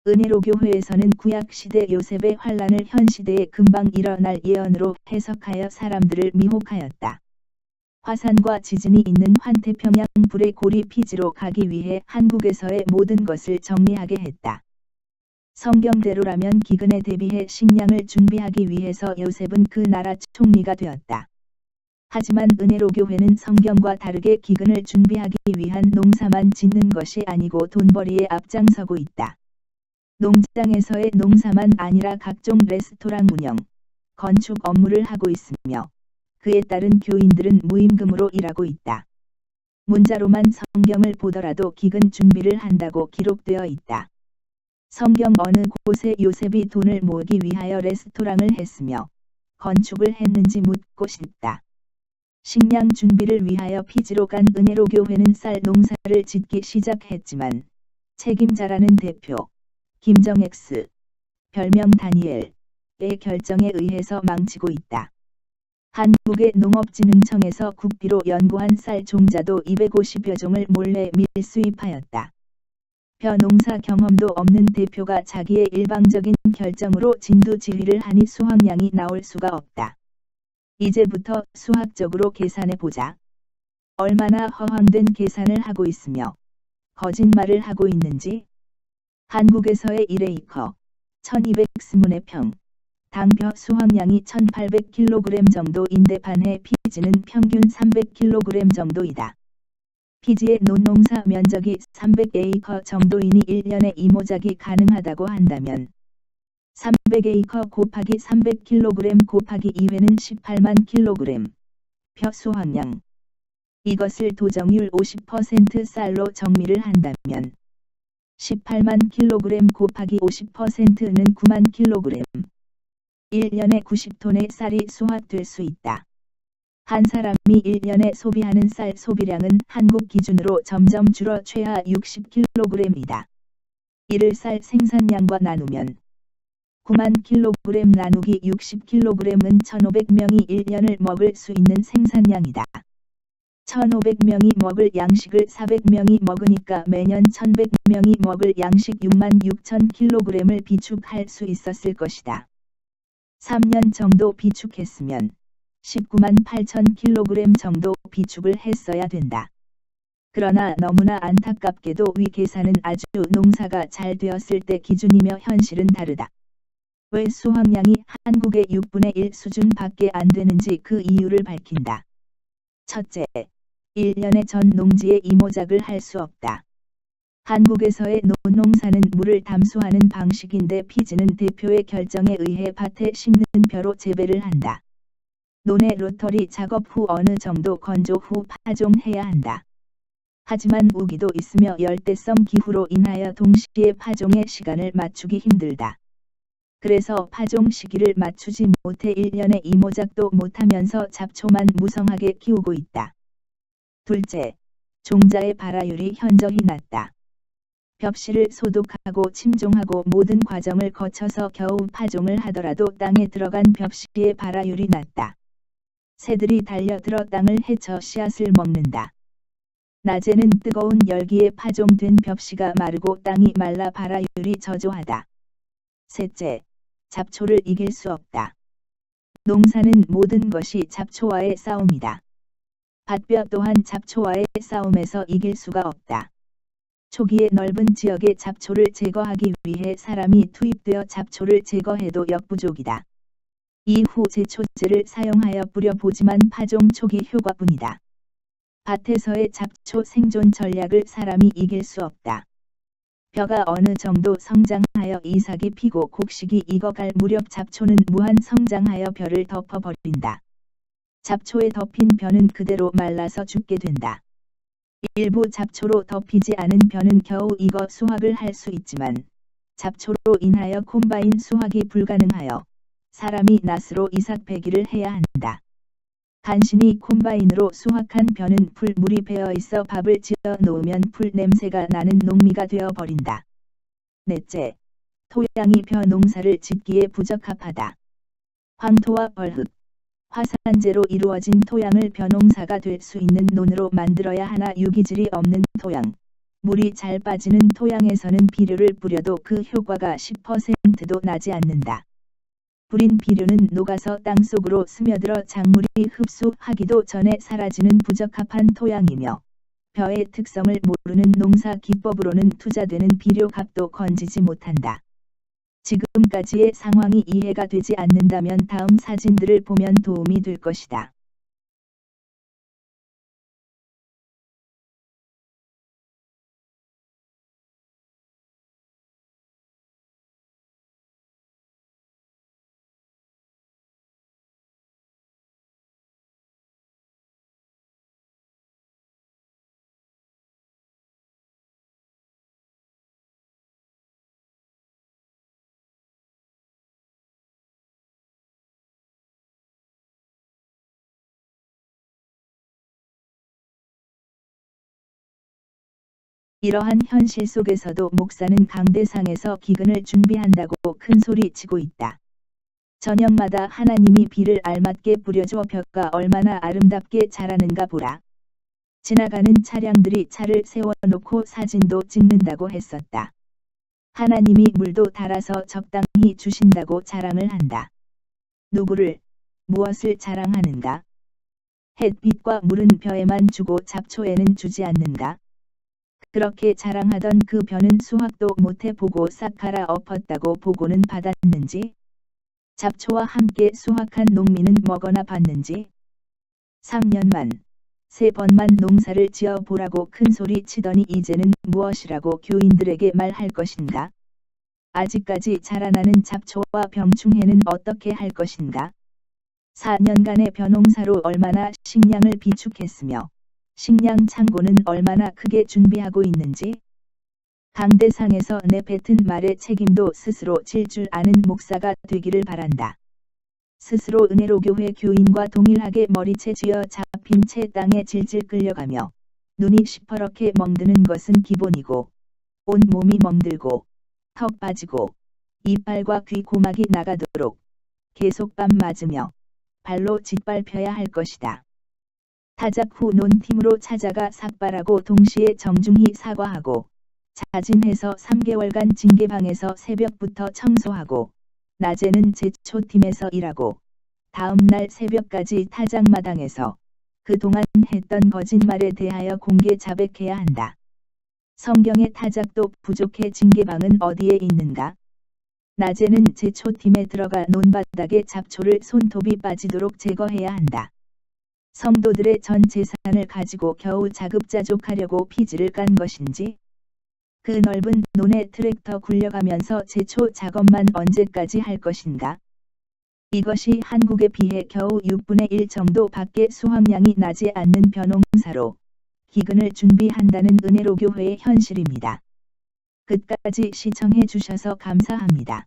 은혜로교회에서는 구약시대 요셉의 환난을 현시대에 금방 일어날 예언으로 해석하여 사람들을 미혹하였다. 화산과 지진이 있는 환태평양 불의 고리 피지로 가기 위해 한국에서의 모든 것을 정리하게 했다. 성경대로라면 기근에 대비해 식량을 준비하기 위해서 요셉은 그 나라 총리가 되었다. 하지만 은혜로교회는 성경과 다르게 기근을 준비하기 위한 농사만 짓는 것이 아니고 돈벌이에 앞장서고 있다. 농장에서의 농사만 아니라 각종 레스토랑 운영, 건축 업무를 하고 있으며 그에 따른 교인들은 무임금으로 일하고 있다. 문자로만 성경을 보더라도 기근 준비를 한다고 기록되어 있다. 성경 어느 곳에 요셉이 돈을 모으기 위하여 레스토랑을 했으며 건축을 했는지 묻고 싶다. 식량 준비를 위하여 피지로 간 은혜로교회는 쌀 농사를 짓기 시작했지만 책임자라는 대표 김정X, 별명 다니엘의 결정에 의해서 망치고 있다. 한국의 농업진흥청에서 국비로 연구한 쌀 종자도 250여 종을 몰래 밀수입하였다. 벼 농사 경험도 없는 대표가 자기의 일방적인 결정으로 진두지휘를 하니 수확량이 나올 수가 없다. 이제부터 수학적으로 계산해보자. 얼마나 허황된 계산을 하고 있으며 거짓말을 하고 있는지. 한국에서의 1에이커 1220의 평 당벼 수확량이 1800kg 정도인데 반해 피지는 평균 300kg 정도이다. 피지의 논농사 면적이 300에이커 정도이니 1년에 이모작이 가능하다고 한다면 300에이커 곱하기 300kg 곱하기 2회는 18만 kg 벼 수확량. 이것을 도정률 50% 쌀로 정밀을 한다면 18만 kg 곱하기 50%는 9만 kg. 1년에 90톤의 쌀이 수확될 수 있다. 한 사람이 1년에 소비하는 쌀 소비량은 한국 기준으로 점점 줄어 최하 60kg이다. 이를 쌀 생산량과 나누면 9만 kg 나누기 60kg은 1500명이 1년을 먹을 수 있는 생산량이다. 1500명이 먹을 양식을 400명이 먹으니까 매년 1100명이 먹을 양식 6만 6천 kg을 비축할 수 있었을 것이다. 3년 정도 비축했으면 19만 8천 kg 정도 비축을 했어야 된다. 그러나 너무나 안타깝게도 위 계산은 아주 농사가 잘 되었을 때 기준이며 현실은 다르다. 왜 수확량이 한국의 6분의 1 수준밖에 안 되는지 그 이유를 밝힌다. 첫째, 1년에 전 농지에 이모작을 할 수 없다. 한국에서의 논농사는 물을 담수하는 방식인데 피지는 대표의 결정에 의해 밭에 심는 벼로 재배를 한다. 논의 로터리 작업 후 어느 정도 건조 후 파종해야 한다. 하지만 우기도 있으며 열대성 기후로 인하여 동시에 파종의 시간을 맞추기 힘들다. 그래서 파종 시기를 맞추지 못해 1년에 이모작도 못하면서 잡초만 무성하게 키우고 있다. 둘째, 종자의 발화율이 현저히 낮다. 벽실을 소독하고 침종하고 모든 과정을 거쳐서 겨우 파종을 하더라도 땅에 들어간 벽시의 발화율이 낮다. 새들이 달려들어 땅을 헤쳐 씨앗을 먹는다. 낮에는 뜨거운 열기에 파종된 벽시가 마르고 땅이 말라 발화율이 저조하다. 셋째, 잡초를 이길 수 없다. 농사는 모든 것이 잡초와의 싸움이다. 밭벼 또한 잡초와의 싸움에서 이길 수가 없다. 초기에 넓은 지역의 잡초를 제거하기 위해 사람이 투입되어 잡초를 제거해도 역부족이다. 이후 제초제를 사용하여 뿌려보지만 파종 초기 효과뿐이다. 밭에서의 잡초 생존 전략을 사람이 이길 수 없다. 벼가 어느 정도 성장하여 이삭이 피고 곡식이 익어갈 무렵 잡초는 무한 성장하여 벼를 덮어버린다. 잡초에 덮인 벼는 그대로 말라서 죽게 된다. 일부 잡초로 덮이지 않은 벼는 겨우 익어 수확을 할 수 있지만 잡초로 인하여 콤바인 수확이 불가능하여 사람이 낫으로 이삭 배기를 해야 한다. 간신히 콤바인으로 수확한 벼는 풀물이 배어 있어 밥을 지어 놓으면 풀 냄새가 나는 농미가 되어 버린다. 넷째, 토양이 벼 농사를 짓기에 부적합하다. 황토와 벌흙, 화산재로 이루어진 토양을 벼농사가 될 수 있는 논으로 만들어야 하나 유기질이 없는 토양, 물이 잘 빠지는 토양에서는 비료를 뿌려도 그 효과가 10%도 나지 않는다. 뿌린 비료는 녹아서 땅속으로 스며들어 작물이 흡수하기도 전에 사라지는 부적합한 토양이며 벼의 특성을 모르는 농사 기법으로는 투자되는 비료 값도 건지지 못한다. 지금까지의 상황이 이해가 되지 않는다면 다음 사진들을 보면 도움이 될 것이다. 이러한 현실 속에서도 목사는 강대상에서 기근을 준비한다고 큰 소리 치고 있다. 저녁마다 하나님이 비를 알맞게 뿌려줘 벼가 얼마나 아름답게 자라는가 보라. 지나가는 차량들이 차를 세워놓고 사진도 찍는다고 했었다. 하나님이 물도 달아서 적당히 주신다고 자랑을 한다. 누구를, 무엇을 자랑하는가? 햇빛과 물은 벼에만 주고 잡초에는 주지 않는가? 그렇게 자랑하던 그 벼는 수확도 못해 보고 싹 갈아 엎었다고 보고는 받았는지? 잡초와 함께 수확한 농민은 먹어나 봤는지? 3년만, 3번만 농사를 지어 보라고 큰 소리 치더니 이제는 무엇이라고 교인들에게 말할 것인가? 아직까지 자라나는 잡초와 병충해는 어떻게 할 것인가? 4년간의 벼농사로 얼마나 식량을 비축했으며 식량 창고는 얼마나 크게 준비하고 있는지? 강대상에서 내뱉은 말의 책임도 스스로 질 줄 아는 목사가 되기를 바란다. 스스로 은혜로교회 교인과 동일하게 머리채 쥐어 잡힌 채 땅에 질질 끌려가며 눈이 시퍼렇게 멍드는 것은 기본이고 온 몸이 멍들고 턱 빠지고 이빨과 귀 고막이 나가도록 계속 뺨 맞으며 발로 짓밟혀야 할 것이다. 타작 후 논팀으로 찾아가 삭발하고 동시에 정중히 사과하고 자진해서 3개월간 징계방에서 새벽부터 청소하고 낮에는 제초팀에서 일하고 다음날 새벽까지 타작마당에서 그동안 했던 거짓말에 대하여 공개 자백해야 한다. 성경의 타작도 부족해 징계방은 어디에 있는가? 낮에는 제초팀에 들어가 논바닥에 잡초를 손톱이 빠지도록 제거해야 한다. 성도들의 전 재산을 가지고 겨우 자급자족하려고 피지를 깐 것인지? 그 넓은 논에 트랙터 굴려가면서 제초 작업만 언제까지 할 것인가? 이것이 한국에 비해 겨우 6분의 1 정도밖에 수확량이 나지 않는 벼농사로 기근을 준비한다는 은혜로교회의 현실입니다. 끝까지 시청해 주셔서 감사합니다.